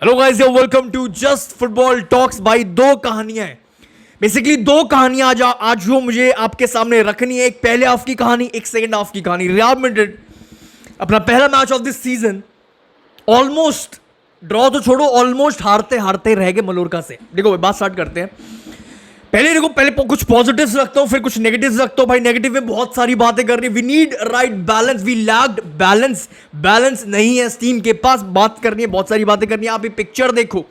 Hello guys, welcome to just football talks. भाई दो कहानियां हैं, बेसिकली दो कहानियां आज जो मुझे आपके सामने रखनी है। एक पहले हाफ की कहानी, एक सेकंड हाफ की कहानी। रियल मैड्रिड अपना पहला match of this season almost draw तो छोड़ो, ऑलमोस्ट हारते हारते रह गए मलोरका से। देखो बात स्टार्ट करते हैं। पहले कुछ पॉजिटिव्स रखता हूं, फिर कुछ नेगेटिव्स रखता हूं। भाई नेगेटिव में बहुत सारी बातें करनी। We need right balance, we lacked balance नहीं है इस टीम के पास। बात करनी है, बहुत सारी बातें करनी है। आप ये पिक्चर देखो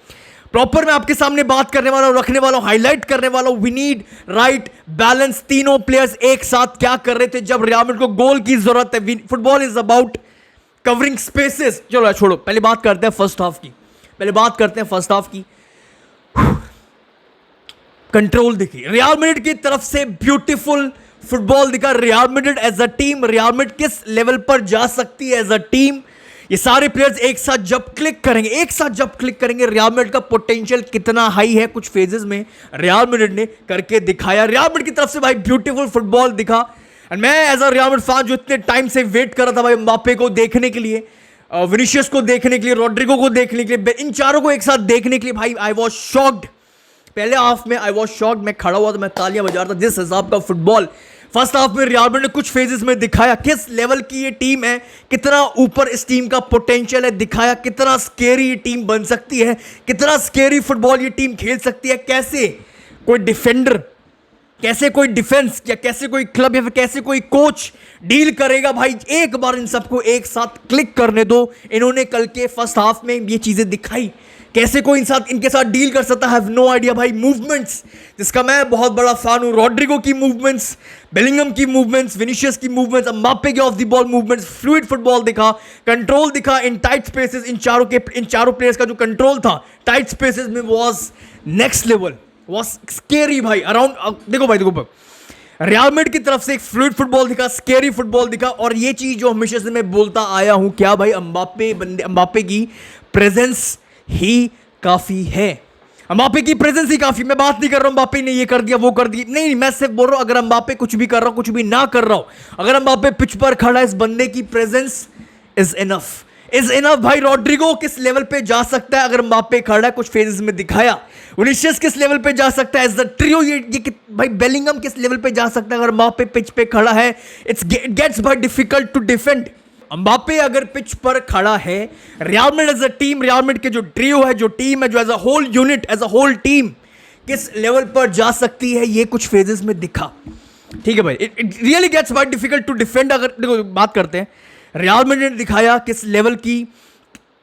प्रॉपर, मैं आपके सामने बात करने वाला हूं, रखने वाला हूं, हाईलाइट करने वाला हूं। We need right balance. तीनों प्लेयर्स एक साथ क्या कर रहे थे जब रियल मैड्रिड को गोल की जरूरत है। Football is about covering spaces. चलो छोड़ो, पहले बात करते हैं फर्स्ट हाफ की। कंट्रोल दिखी रियल मैड्रिड की तरफ से, ब्यूटीफुल फुटबॉल दिखा। Real Madrid as a team, Real Madrid किस लेवल पर जा सकती है एज अ टीम। ये सारे प्लेयर्स एक साथ जब क्लिक करेंगे, रियल मैड्रिड का पोटेंशियल कितना हाई है कुछ फेजेस में रियल मैड्रिड ने करके दिखाया। रियल मैड्रिड की तरफ से भाई ब्यूटीफुल फुटबॉल दिखा। एंड मैं as a Real Madrid fan जो इतने टाइम से वेट कर रहा था भाई एम्बाप्पे को देखने के लिए, विनीशियस को देखने के लिए, रॉड्रिगो को देखने के लिए, इन चारों को एक साथ देखने के लिए, भाई आई वॉज शॉक्ड। पहले हाफ में आई वॉज शॉक्ड, मैं खड़ा हुआ था, मैं तालियां बजा रहा था। जिस हिसाब का फुटबॉल फर्स्ट हाफ में रियल मैड्रिड ने कुछ फेजेस में दिखाया, किस लेवल की ये टीम है, कितना ऊपर इस टीम का पोटेंशियल है, दिखाया कितना स्केरी ये टीम बन सकती है, कितना स्केरी फुटबॉल ये टीम खेल सकती है। कैसे कोई डिफेंडर, कैसे कोई डिफेंस, या कैसे कोई क्लब, या फिर कैसे कोई कोच डील करेगा। भाई एक बार इन सबको एक साथ क्लिक करने दो। इन्होंने कल के फर्स्ट हाफ में ये चीजें दिखाई, कैसे कोई इनके साथ डील कर सकता है, हैव नो आइडिया। भाई मूवमेंट्स, जिसका मैं बहुत बड़ा फैन हूं, रॉड्रिगो की मूवमेंट्स, बेलिंगम की मूवमेंट्स, विनीशियस की मूवमेंट्स, एम्बाप्पे के of the ball movements, fluid football दिखा, कंट्रोल दिखा इन टाइट स्पेसेस। इन चारों प्लेयर्स का जो कंट्रोल था टाइट स्पेसेस में was next level, was scary भाई। अराउंड देखो रियल मैड्रिड की तरफ से एक फ्लूइड फुटबॉल दिखा, स्केरी फुटबॉल दिखा। और ये चीज जो हमेशा से मैं बोलता आया हूं, क्या भाई एम्बाप्पे की प्रेजेंस ही काफी है। एम्बाप्पे की प्रेजेंस ही काफी। मैं बात नहीं कर रहा हूं एम्बाप्पे ने ये कर दिया वो कर दिया, नहीं, मैं सिर्फ बोल रहा हूं अगर एम्बाप्पे कुछ भी कर रहा हूं, कुछ भी ना कर रहा हूं, अगर एम्बाप्पे पिच पर खड़ा है, इस बंदे की प्रेजेंस इज इनफ। भाई रॉड्रिगो किस लेवल पे जा सकता है अगर एम्बाप्पे खड़ा है, कुछ फेजेस में दिखाया। विनीशियस किस लेवल पे जा सकता है एज द ट्रियो, ये भाई बेलिंगम किस लेवल पे जा सकता है अगर एम्बाप्पे पिच पे खड़ा है। इट गेट्स भाई डिफिकल्ट टू डिफेंड। एम्बाप्पे अगर पिच पर खड़ा है, Real Madrid as a team, Real Madrid के जो ट्रियो है, जो टीम है, जो as a whole unit, as a whole team किस लेवल पर जा सकती है, ये कुछ फेजेस में दिखा। ठीक है भाई, it really gets very difficult to defend. अगर देखो बात करते हैं, रियल मैड्रिड ने दिखाया किस लेवल की,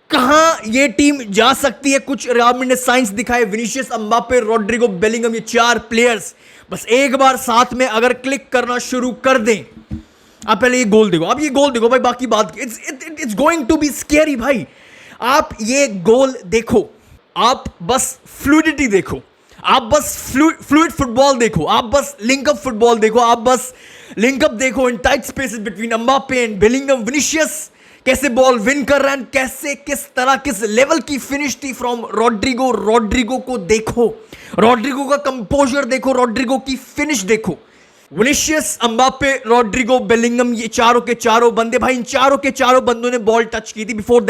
कहां ये टीम जा सकती है। कुछ रियल मैड्रिड ने साइंस दिखाए। विनीशियस, एम्बाप्पे, रॉड्रिगो, बेलिंगम, ये चार प्लेयर्स बस एक बार साथ में अगर क्लिक करना शुरू कर दें। आप पहले ये गोल देखो, आप ये गोल देखो भाई, बाकी बात it's going to be scary. भाई आप ये गोल देखो, आप बस फ्लूइडिटी देखो, आप बस फ्लूइड फुटबॉल देखो, आप बस लिंकअप फुटबॉल देखो, आप बस लिंकअप देखो in tight spaces between Mbappe and Bellingham. Vinicius कैसे बॉल विन कर रहा है, कैसे किस तरह किस लेवल की फिनिश थी फ्रॉम रॉड्रिगो को देखो, रॉड्रिगो का कंपोजर देखो, रॉड्रिगो की फिनिश देखो। विनीशियस, एम्बाप्पे, रॉड्रिगो, बेलिंगम, ये चारों के चारों बंदे, भाई इन चारों के चारों बंदों ने बॉल टच की थी बिफोर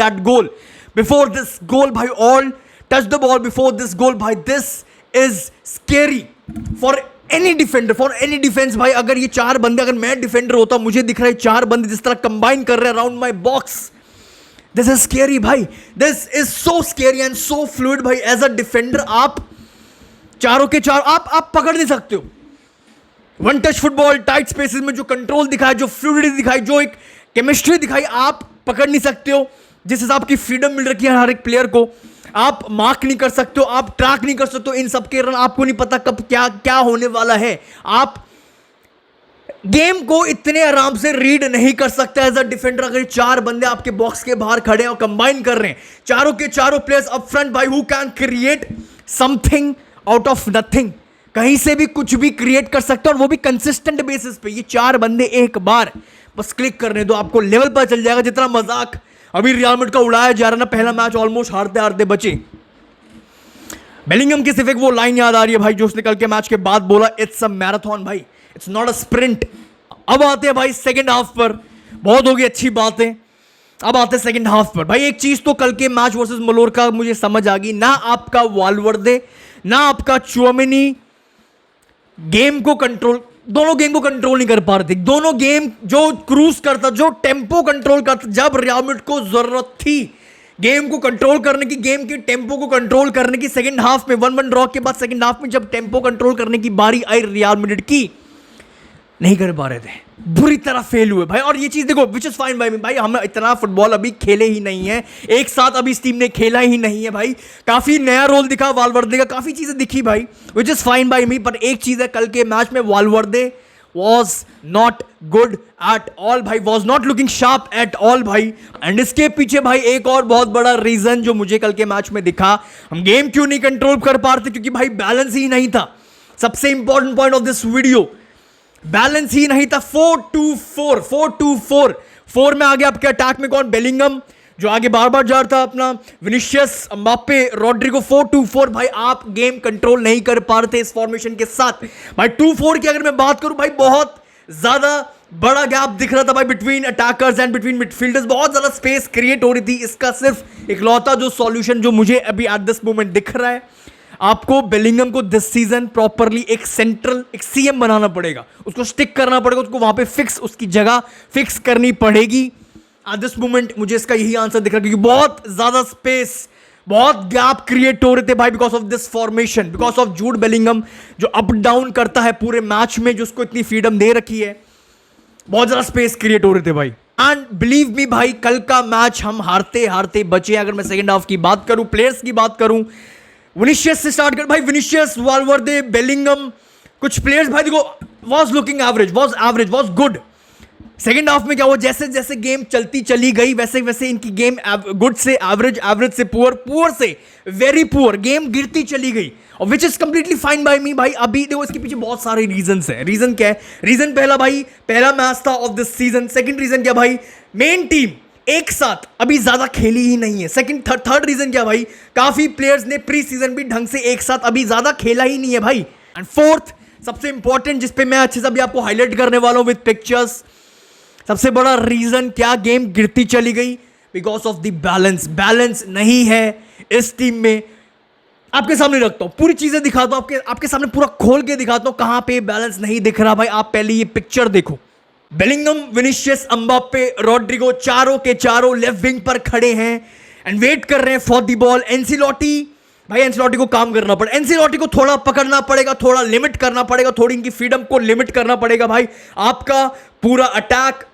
दिस गोल। भाई all touch the ball before this goal. भाई this is scary for any defender, for any defence. भाई अगर ये चार बंदे, अगर मैं डिफेंडर होता, मुझे दिख रहा है चार बंदे जिस तरह कंबाइन कर रहे हैं around my box, this is scary भाई, this is so scary and so fluid. भाई एज अ डिफेंडर आप चारों के चार आप पकड़ नहीं सकते हो। One touch football, tight spaces में जो कंट्रोल दिखाया, जो फ्लूइडिटी दिखाई, जो एक केमिस्ट्री दिखाई, आप पकड़ नहीं सकते हो। जिस हिसाब की फ्रीडम मिल रखी है हर एक प्लेयर को, आप मार्क नहीं कर सकते हो, आप ट्रैक नहीं कर सकते हो इन सबके रन। आपको नहीं पता कब क्या क्या होने वाला है। आप गेम को इतने आराम से रीड नहीं कर सकते एज अ डिफेंडर अगर चार बंदे आपके बॉक्स के बाहर खड़े हैं और कंबाइन कर रहे हैं, चारों के चारों प्लेयर्स अप फ्रंट। भाई who can create something out of nothing, कहीं से भी कुछ भी क्रिएट कर सकते हैं, और वो भी कंसिस्टेंट बेसिस पे। ये चार बंदे एक बार बस क्लिक करने दो, आपको लेवल पर चल जाएगा। जितना मजाक अभी रियल मैड्रिड का उड़ाया जा रहा है ना, पहला मैच ऑलमोस्ट हारते हारते बचे। बेलिंगम की सिर्फ एक वो लाइन याद आ रही है भाई जो उसने कल के मैच के बाद बोला, इट्स अ मैराथन भाई, इट्स नॉट अ स्प्रिंट। अब आते हैं भाई सेकेंड हाफ पर। बहुत होगी अच्छी बातें, अब आते हैं सेकंड हाफ पर। भाई एक चीज तो कल के मैच वर्सेस मलोरका मुझे समझ आ गई, ना आपका वाल्वर्दे ना आपका चुआमेनी गेम को कंट्रोल, दोनों गेम को कंट्रोल नहीं कर पा रहे थे। दोनों गेम जो क्रूज करता, जो टेम्पो कंट्रोल करता, जब रियल मैड्रिड को जरूरत थी गेम को कंट्रोल करने की, गेम के टेम्पो को कंट्रोल करने की, सेकंड हाफ में 1-1 ड्रॉ के बाद सेकंड हाफ में जब टेम्पो कंट्रोल करने की बारी आई रियल मैड्रिड की, नहीं कर पा रहे थे, बुरी तरह फेल हुए भाई। और ये चीज देखो which is fine by me भाई, हम इतना फुटबॉल अभी खेले ही नहीं है, एक साथ अभी इस टीम ने खेला ही नहीं है भाई। काफी नया रोल दिखा वाल्वर्दे का, काफी चीजें दिखी भाई, विच इज फाइन बाय मी। पर एक चीज है, कल के मैच में वाल्वर्दे was not good at all भाई, was not looking sharp at all भाई। एंड इसके पीछे भाई एक और बहुत बड़ा रीजन जो मुझे कल के मैच में दिखा, हम गेम क्यों नहीं कंट्रोल कर पा रहे थे, क्योंकि भाई बैलेंस ही नहीं था। सबसे important point of this video, balance ही नहीं था। 4-2-4 4-2-4 4 में आगे आपके अटैक में कौन, बेलिंगम जो आगे बार बार जा रहा था, अपना विनिशियस, एम्बाप्पे, रॉड्रिगो। 4-2-4 भाई आप गेम कंट्रोल नहीं कर पा रहे थे इस फॉर्मेशन के साथ भाई। 2-4 की अगर मैं बात करूं भाई, बहुत ज्यादा बड़ा गैप दिख रहा था भाई between attackers and between midfielders, बहुत ज्यादा स्पेस क्रिएट हो रही थी। इसका सिर्फ इकलौता जो सॉल्यूशन जो मुझे अभी एट दिस मोमेंट दिख रहा है, आपको बेलिंगम को दिस सीजन प्रॉपरली एक सेंट्रल, एक सीएम बनाना पड़ेगा, उसको स्टिक करना पड़ेगा, उसको वहां पे फिक्स, उसकी जगह फिक्स करनी पड़ेगी। एट दिस मोमेंट मुझे इसका यही आंसर दिख रहा है, क्योंकि बहुत ज्यादा स्पेस, बहुत गैप क्रिएट हो रहे थे भाई because of this formation, because of Jude Bellingham जो अप डाउन करता है पूरे मैच में, जो उसको इतनी फ्रीडम दे रखी है, बहुत ज्यादा स्पेस क्रिएट हो रहे थे भाई। एंड बिलीव मी भाई, कल का मैच हम हारते हारते बचे। अगर मैं सेकंड हाफ की बात करूं, प्लेयर्स की बात करूं, विनिशियस से स्टार्ट कर भाई, विनिशियस, वाल्वर्दे, बेलिंगम, कुछ प्लेयर्स भाई देखो was looking average, was good. Second half में क्या हुआ, जैसे जैसे गेम चलती चली गई वैसे वैसे इनकी गेम गुड से एवरेज, एवरेज से पुअर, पुअर से वेरी पुअर, गेम गिरती चली गई, और which is completely fine by me भाई। अभी देखो इसके पीछे बहुत सारे रीजंस हैं। रीजन क्या है, रीजन पहला भाई, पहला मैच था of this season. Second reason क्या भाई, मेन टीम एक साथ अभी ज्यादा खेली ही नहीं है। सेकंड थर्ड रीजन क्या भाई, काफी प्लेयर्स ने प्री सीजन भी ढंग से एक साथ अभी ज्यादा खेला ही नहीं है भाई। एंड फोर्थ सबसे इंपॉर्टेंट, जिसपे मैं अच्छे से अभी आपको हाईलाइट करने वाला हूं विद पिक्चर्स, सबसे बड़ा रीजन क्या गेम गिरती चली गई, because of the balance. Balance नहीं है इस टीम में। आपके सामने रखता हूं, पूरी चीजें दिखाता हूं, आपके सामने पूरा खोल के दिखाता हूं कहां पे बैलेंस नहीं दिख रहा भाई। आप पहले ये पिक्चर देखो, बेलिंगम, विनिशियस, एम्बाप्पे, रॉड्रिगो, चारों के चारों लेफ्ट विंग पर खड़े हैं एंड वेट कर रहे हैं फॉर द बॉल। एंसिलोटी भाई, एंसिलोटी को काम करना पड़ेगा, एंसिलोटी को थोड़ा पकड़ना पड़ेगा, थोड़ा लिमिट करना पड़ेगा, थोड़ी इनकी फ्रीडम को लिमिट करना पड़ेगा भाई। आपका पूरा अटैक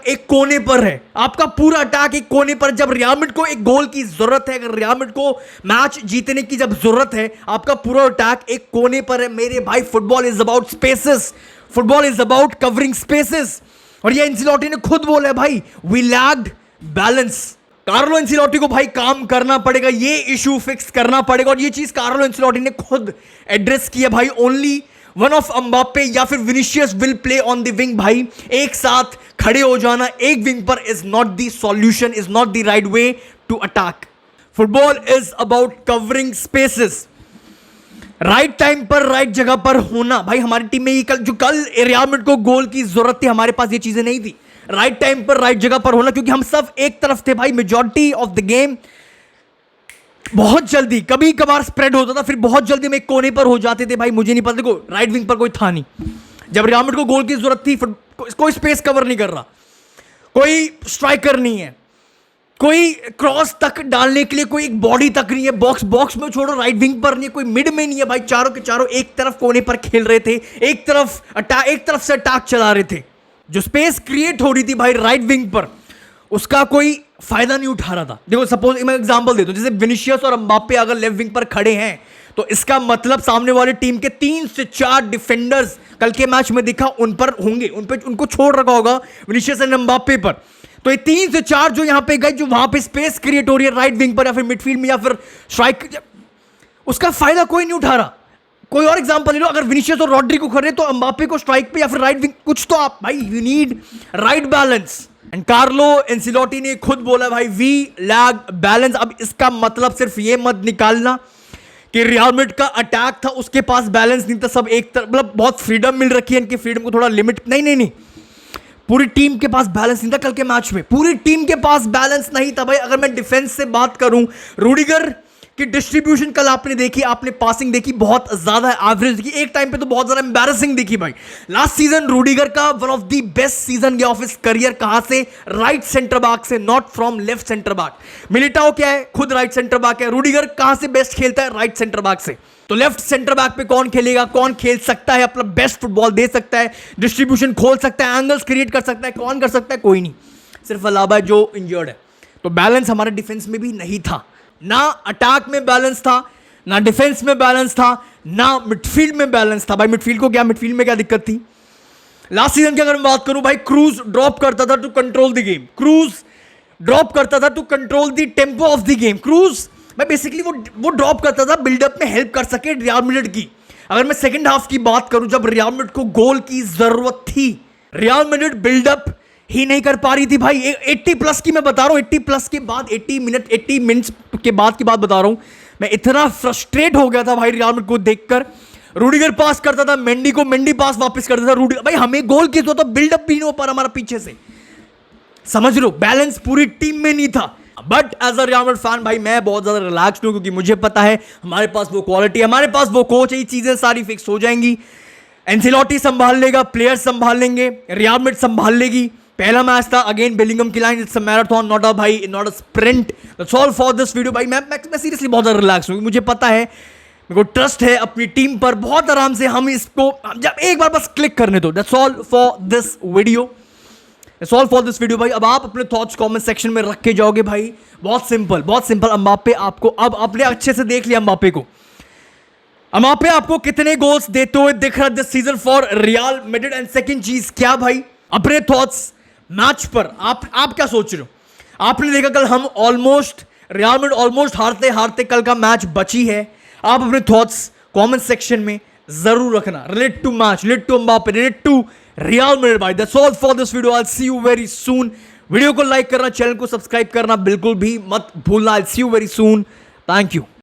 एक कोने पर है, आपका पूरा अटैक एक कोने पर। जब रियल मैड्रिड को एक गोल की जरूरत है, अगर रियल मैड्रिड को मैच जीतने की जब जरूरत है, आपका पूरा अटैक एक कोने पर है मेरे भाई। Football is about spaces, football is about covering spaces, और ये एंसिलोटी ने खुद बोला है भाई, वी लैक्ड बैलेंस। कार्लो एंसिलोटी को भाई काम करना पड़ेगा, ये इशू फिक्स करना पड़ेगा, और ये चीज कार्लो एंसिलोटी ने खुद एड्रेस किया भाई। ओनली वन ऑफ एम्बाप्पे या फिर Vinicius will play on the wing भाई। एक साथ खड़े हो जाना एक विंग पर is not the solution, is not the right way to attack. Football is about covering spaces, right time पर राइट जगह पर होना भाई। हमारी टीम में ये कल रियल मैड्रिड को गोल की जरूरत थी, हमारे पास ये चीजें नहीं थी। राइट टाइम पर राइट जगह पर होना, क्योंकि हम सब एक तरफ थे भाई। मेजॉरिटी ऑफ द गेम बहुत जल्दी, कभी कभार स्प्रेड होता था, फिर बहुत जल्दी हम एक कोने पर हो जाते थे भाई। मुझे नहीं पता, देखो राइट विंग पर कोई था नहीं, जब रियल मैड्रिड को गोल की जरूरत थी, कोई स्पेस कवर नहीं कर रहा, कोई स्ट्राइकर नहीं है, कोई क्रॉस तक डालने के लिए कोई एक बॉडी तक नहीं है, बॉक्स में छोड़ो, राइट विंग पर नहीं है, कोई मिड में नहीं है भाई। चारों के चारों एक तरफ कोने पर खेल रहे थे, एक तरफ से अटैक चला रहे थे। जो स्पेस क्रिएट हो रही थी भाई राइट विंग पर, उसका कोई फायदा नहीं उठा रहा था। देखो सपोज मैं एग्जांपल देता हूं, जैसे विनिशियस और एम्बाप्पे अगर लेफ्ट विंग पर खड़े हैं, तो इसका मतलब सामने वाले टीम के 3 से 4 डिफेंडर्स कल के मैच में दिखा उन पर होंगे, उनको छोड़ रखा होगा विनिशियस एंड एम्बाप्पे पर। तो ये 3 से 4 जो यहां पे गए, जो वहां पे स्पेस क्रिएट हो रही है राइट विंग पर या फिर मिडफील्ड में या फिर स्ट्राइक, उसका फायदा कोई नहीं उठा रहा। कोई और एग्जांपल ले लो, अगर विनिशियस और रॉड्रिगो खड़े तो एम्बाप्पे को स्ट्राइक पे या फिर राइट विंग, कुछ तो आप भाई, you need right balance. And Carlo Ancelotti ने खुद बोला भाई, वी लैग बैलेंस। अब इसका मतलब सिर्फ ये मत निकालना कि रियल मैड्रिड का अटैक था, उसके पास बैलेंस नहीं था, सब एक तरफ, मतलब बहुत फ्रीडम मिल रखी है, इनकी फ्रीडम को थोड़ा लिमिट, नहीं। पूरी टीम के पास बैलेंस नहीं था कल के मैच में, पूरी टीम के पास बैलेंस नहीं था भाई। अगर मैं डिफेंस से बात करूं, रूडिगर की डिस्ट्रीब्यूशन कल आपने देखी, आपने पासिंग देखी, बहुत ज्यादा एवरेज देखी, एक टाइम पे तो बहुत ज्यादा एम्बैरेसिंग दिखी भाई। लास्ट सीजन रूडिगर का one of the best season गया ऑफ हिज करियर, कहां से? राइट सेंटर बैक से, not from left centre back. Militão क्या है? खुद राइट सेंटर बैक है। रूडिगर कहां से बेस्ट खेलता है? राइट सेंटर बैक से। तो लेफ्ट सेंटर बैक पे कौन खेलेगा? कौन खेल सकता है अपना बेस्ट फुटबॉल दे सकता है, डिस्ट्रीब्यूशन खोल सकता है, एंगल्स क्रिएट कर सकता है? कौन कर सकता है? कोई नहीं, सिर्फ अलाबा जो इंजर्ड है। तो बैलेंस हमारे डिफेंस में भी नहीं था, ना अटैक में बैलेंस था, ना डिफेंस में बैलेंस था, ना मिडफील्ड में बैलेंस था। भाई मिडफील्ड को क्या, मिडफील्ड में क्या दिक्कत थी? लास्ट सीजन की अगर मैं बात करूं भाई, क्रूज ड्रॉप करता था to control the game, Kroos drop करता था to control the tempo of the game. Kroos मैं बेसिकली वो ड्रॉप करता था बिल्डअप में हेल्प कर सके रियल मैड्रिड की। अगर मैं सेकंड हाफ की बात करूं, जब रियल मैड्रिड को गोल की जरूरत थी, रियल मैड्रिड बिल्डअप ही नहीं कर पा रही थी भाई। 80 प्लस की मैं बता रहा हूं, 80 प्लस के बाद 80 मिनट्स के बाद की बात बता रहा हूं, मैं इतना फ्रस्ट्रेट हो गया था भाई रियल मैड्रिड को देखकर। रूडिगर पास करता था मेंडी को, मेंडी पास वापस करता था रूडिगर। भाई हमें गोल की तो बिल्डअप भी नहीं हो पा रहा हमारा पीछे से, समझ लो, बैलेंस पूरी टीम में नहीं था। But as a Real Madrid fan भाई मैं बहुत ज्यादा रिलैक्स्ड हूं, क्योंकि मुझे पता है हमारे पास वो क्वालिटी, हमारे पास वो कोच है, ये चीजें सारी फिक्स हो जाएंगी। एंसेलोटी संभाल लेगा, प्लेयर्स संभाल लेंगे, रियल मैड्रिड संभाल लेगी। पहला मैच था अगेन बेलिंगम की line, it's a marathon, not a भाई, not a sprint. That's all for this video भाई। मैं सीरियसली बहुत ज्यादा रिलैक्स हूं, मुझे पता है, मेरे को ट्रस्ट है अपनी टीम पर। बहुत आराम से हम इसको जब एक बार बस क्लिक करने दो। That's all for this video, that's all for this video भाई। अब आप अपने थॉट्स कमेंट सेक्शन में रख के जाओगे भाई। बहुत सिंपल, बहुत सिंपल। एम्बाप्पे आपको, अब आपने अच्छे से देख लिया एम्बाप्पे को, एम्बाप्पे आपको कितने गोल्स देते हुए दिख रहा है this season for real Madrid. And second चीज क्या भाई, अपने थॉट्स मैच पर आप क्या सोच रहे हो? आपने देखा कल हम ऑलमोस्ट, रियल मैड्रिड ऑलमोस्ट हारते हारते कल का मैच बची है। आप अपने थॉट्स कमेंट सेक्शन में जरूर रखना, relate to match, relate to Mbappe, relate to Real Madrid भाई। That's all for this video, I will see you very soon. Video को लाइक करना, चैनल को सब्सक्राइब करना बिल्कुल भी मत भूलना। I will see you very soon, thank you.